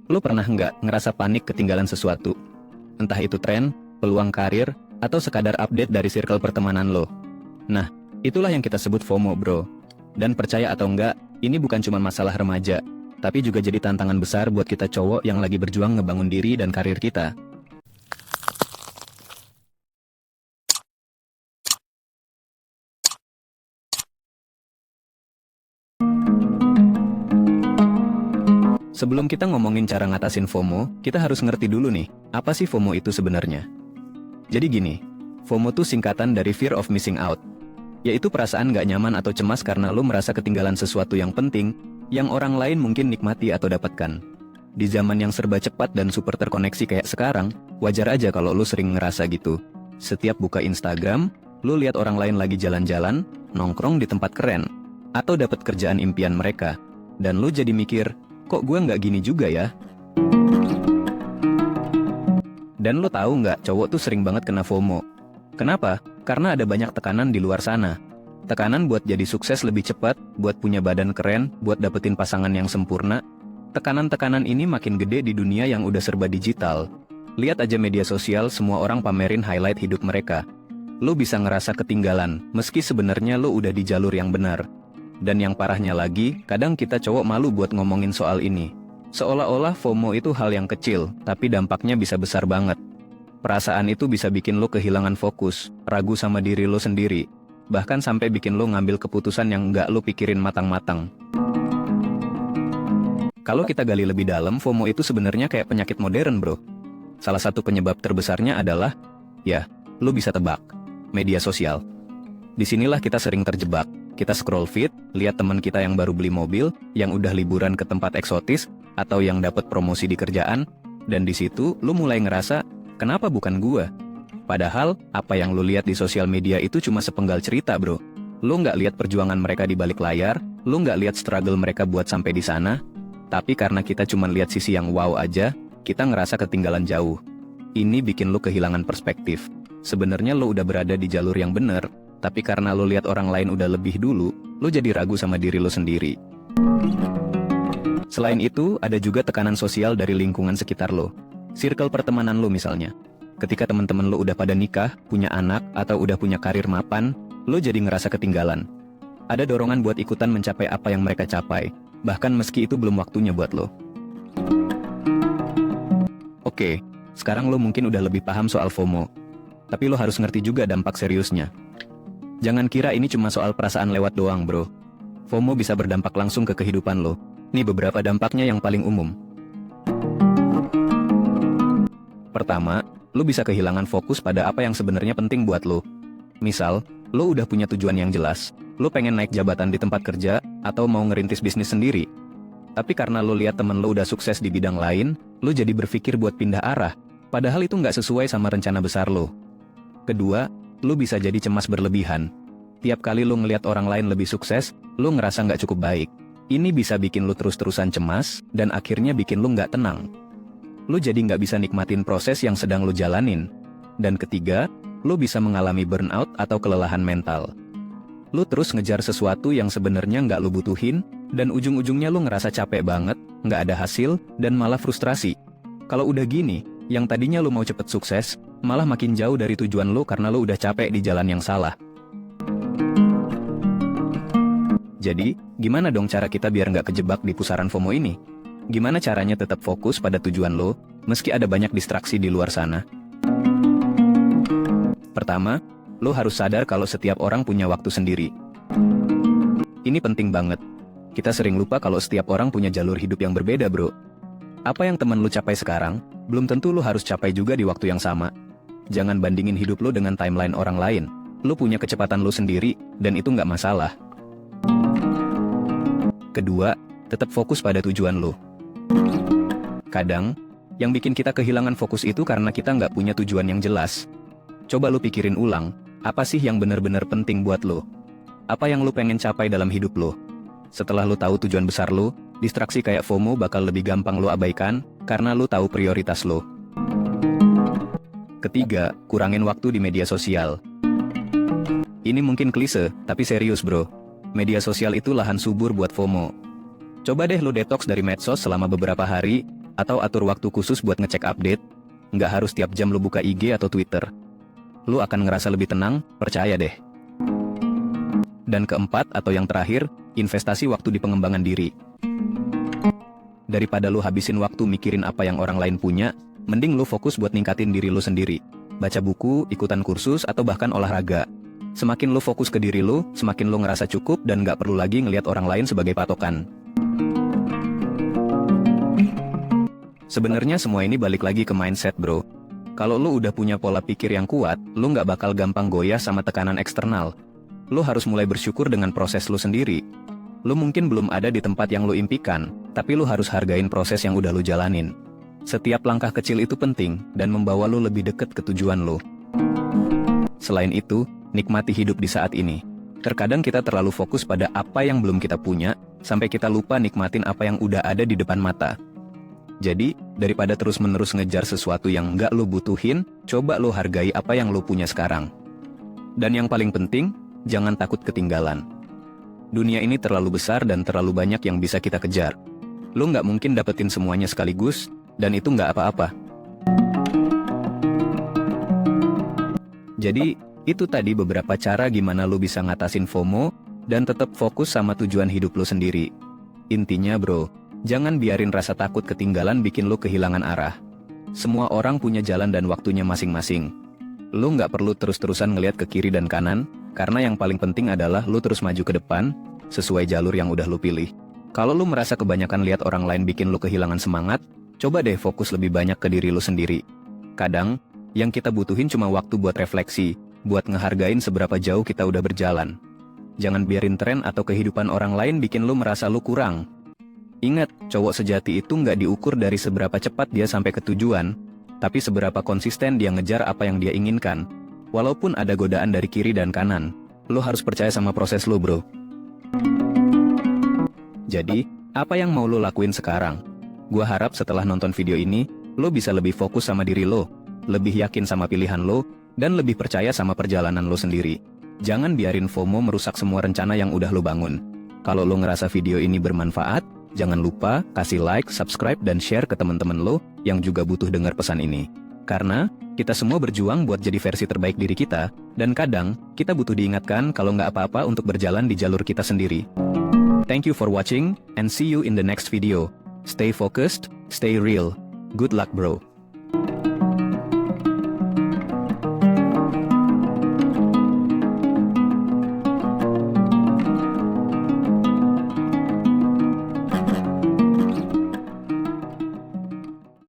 Lu pernah nggak ngerasa panik ketinggalan sesuatu? Entah itu tren, peluang karir, atau sekadar update dari circle pertemanan lo. Nah, itulah yang kita sebut FOMO, bro. Dan percaya atau enggak, ini bukan cuma masalah remaja, tapi juga jadi tantangan besar buat kita cowok yang lagi berjuang ngebangun diri dan karir kita. Sebelum kita ngomongin cara ngatasin FOMO, kita harus ngerti dulu nih, apa sih FOMO itu sebenarnya? Jadi gini, FOMO tuh singkatan dari Fear of Missing Out, yaitu perasaan gak nyaman atau cemas karena lo merasa ketinggalan sesuatu yang penting, yang orang lain mungkin nikmati atau dapatkan. Di zaman yang serba cepat dan super terkoneksi kayak sekarang, wajar aja kalau lo sering ngerasa gitu. Setiap buka Instagram, lo lihat orang lain lagi jalan-jalan, nongkrong di tempat keren, atau dapat kerjaan impian mereka, dan lo jadi mikir, kok gue nggak gini juga ya? Dan lo tahu nggak, cowok tuh sering banget kena FOMO. Kenapa? Karena ada banyak tekanan di luar sana. Tekanan buat jadi sukses lebih cepat, buat punya badan keren, buat dapetin pasangan yang sempurna. Tekanan-tekanan ini makin gede di dunia yang udah serba digital. Lihat aja media sosial, semua orang pamerin highlight hidup mereka. Lo bisa ngerasa ketinggalan, meski sebenarnya lo udah di jalur yang benar. Dan yang parahnya lagi, kadang kita cowok malu buat ngomongin soal ini. Seolah-olah FOMO itu hal yang kecil, tapi dampaknya bisa besar banget. Perasaan itu bisa bikin lo kehilangan fokus, ragu sama diri lo sendiri, bahkan sampai bikin lo ngambil keputusan yang nggak lo pikirin matang-matang. Kalau kita gali lebih dalam, FOMO itu sebenarnya kayak penyakit modern, bro. Salah satu penyebab terbesarnya adalah, ya, lo bisa tebak, media sosial. Disinilah kita sering terjebak. Kita scroll feed, lihat teman kita yang baru beli mobil, yang udah liburan ke tempat eksotis, atau yang dapat promosi di kerjaan, dan di situ lu mulai ngerasa, kenapa bukan gua? Padahal, apa yang lu lihat di sosial media itu cuma sepenggal cerita, bro. Lu nggak lihat perjuangan mereka di balik layar, lu nggak lihat struggle mereka buat sampai di sana, tapi karena kita cuma lihat sisi yang wow aja, kita ngerasa ketinggalan jauh. Ini bikin lu kehilangan perspektif. Sebenarnya lu udah berada di jalur yang bener, tapi karena lo lihat orang lain udah lebih dulu, lo jadi ragu sama diri lo sendiri. Selain itu, ada juga tekanan sosial dari lingkungan sekitar lo. Circle pertemanan lo misalnya. Ketika teman-teman lo udah pada nikah, punya anak, atau udah punya karir mapan, lo jadi ngerasa ketinggalan. Ada dorongan buat ikutan mencapai apa yang mereka capai, bahkan meski itu belum waktunya buat lo. Oke, sekarang lo mungkin udah lebih paham soal FOMO. Tapi lo harus ngerti juga dampak seriusnya. Jangan kira ini cuma soal perasaan lewat doang, bro. FOMO bisa berdampak langsung ke kehidupan lo. Nih beberapa dampaknya yang paling umum. Pertama, lo bisa kehilangan fokus pada apa yang sebenarnya penting buat lo. Misal, lo udah punya tujuan yang jelas. Lo pengen naik jabatan di tempat kerja, atau mau ngerintis bisnis sendiri. Tapi karena lo lihat temen lo udah sukses di bidang lain, lo jadi berpikir buat pindah arah. Padahal itu nggak sesuai sama rencana besar lo. Kedua, lu bisa jadi cemas berlebihan. Tiap kali lu ngelihat orang lain lebih sukses, lu ngerasa nggak cukup baik. Ini bisa bikin lu terus-terusan cemas, dan akhirnya bikin lu nggak tenang. Lu jadi nggak bisa nikmatin proses yang sedang lu jalanin. Dan ketiga, lu bisa mengalami burnout atau kelelahan mental. Lu terus ngejar sesuatu yang sebenarnya nggak lu butuhin, dan ujung-ujungnya lu ngerasa capek banget, nggak ada hasil, dan malah frustrasi. Kalau udah gini, yang tadinya lu mau cepet sukses, malah makin jauh dari tujuan lo karena lo udah capek di jalan yang salah. Jadi, gimana dong cara kita biar nggak kejebak di pusaran FOMO ini? Gimana caranya tetap fokus pada tujuan lo, meski ada banyak distraksi di luar sana? Pertama, lo harus sadar kalau setiap orang punya waktu sendiri. Ini penting banget. Kita sering lupa kalau setiap orang punya jalur hidup yang berbeda, bro. Apa yang teman lo capai sekarang, belum tentu lo harus capai juga di waktu yang sama. Jangan bandingin hidup lo dengan timeline orang lain. Lo punya kecepatan lo sendiri, dan itu nggak masalah. Kedua, tetap fokus pada tujuan lo. Kadang, yang bikin kita kehilangan fokus itu karena kita nggak punya tujuan yang jelas. Coba lo pikirin ulang, apa sih yang benar-benar penting buat lo? Apa yang lo pengen capai dalam hidup lo? Setelah lo tahu tujuan besar lo, distraksi kayak FOMO bakal lebih gampang lo abaikan, karena lo tahu prioritas lo. Ketiga, kurangin waktu di media sosial. Ini mungkin klise, tapi serius, bro. Media sosial itu lahan subur buat FOMO. Coba deh lo detox dari medsos selama beberapa hari, Atau atur waktu khusus buat ngecek update. Nggak harus tiap jam lu buka IG atau Twitter. Lu akan ngerasa lebih tenang, percaya deh. Dan keempat atau yang terakhir, investasi waktu di pengembangan diri. Daripada lu habisin waktu mikirin apa yang orang lain punya, mending lu fokus buat ningkatin diri lu sendiri. Baca buku, ikutan kursus, atau bahkan olahraga. Semakin lu fokus ke diri lu, semakin lu ngerasa cukup dan nggak perlu lagi ngelihat orang lain sebagai patokan. Sebenarnya semua ini balik lagi ke mindset, bro. Kalau lu udah punya pola pikir yang kuat, lu nggak bakal gampang goyah sama tekanan eksternal. Lu harus mulai bersyukur dengan proses lu sendiri. Lu mungkin belum ada di tempat yang lu impikan, tapi lu harus hargain proses yang udah lu jalanin. Setiap langkah kecil itu penting dan membawa lu lebih deket ke tujuan lu. Selain itu, nikmati hidup di saat ini. Terkadang kita terlalu fokus pada apa yang belum kita punya, sampai kita lupa nikmatin apa yang udah ada di depan mata. Jadi, daripada terus-menerus ngejar sesuatu yang nggak lu butuhin, coba lu hargai apa yang lu punya sekarang. Dan yang paling penting, jangan takut ketinggalan. Dunia ini terlalu besar dan terlalu banyak yang bisa kita kejar. Lu nggak mungkin dapetin semuanya sekaligus, dan itu nggak apa-apa. Jadi, itu tadi beberapa cara gimana lu bisa ngatasin FOMO, dan tetap fokus sama tujuan hidup lu sendiri. Intinya bro, jangan biarin rasa takut ketinggalan bikin lu kehilangan arah. Semua orang punya jalan dan waktunya masing-masing. Lu nggak perlu terus-terusan ngeliat ke kiri dan kanan, karena yang paling penting adalah lu terus maju ke depan, sesuai jalur yang udah lu pilih. Kalau lu merasa kebanyakan lihat orang lain bikin lu kehilangan semangat, coba deh fokus lebih banyak ke diri lu sendiri. Kadang, yang kita butuhin cuma waktu buat refleksi, buat ngehargain seberapa jauh kita udah berjalan. Jangan biarin tren atau kehidupan orang lain bikin lu merasa lu kurang. Ingat, cowok sejati itu nggak diukur dari seberapa cepat dia sampai ke tujuan, tapi seberapa konsisten dia ngejar apa yang dia inginkan. Walaupun ada godaan dari kiri dan kanan, lu harus percaya sama proses lu bro. Jadi, apa yang mau lu lakuin sekarang? Gua harap setelah nonton video ini, lu bisa lebih fokus sama diri lu, lebih yakin sama pilihan lu, dan lebih percaya sama perjalanan lu sendiri. Jangan biarin FOMO merusak semua rencana yang udah lu bangun. Kalau lu ngerasa video ini bermanfaat, jangan lupa kasih like, subscribe, dan share ke teman-teman lo yang juga butuh dengar pesan ini. Karena, kita semua berjuang buat jadi versi terbaik diri kita, dan kadang, kita butuh diingatkan kalau nggak apa-apa untuk berjalan di jalur kita sendiri. Thank you for watching, and see you in the next video. Stay focused, stay real. Good luck bro.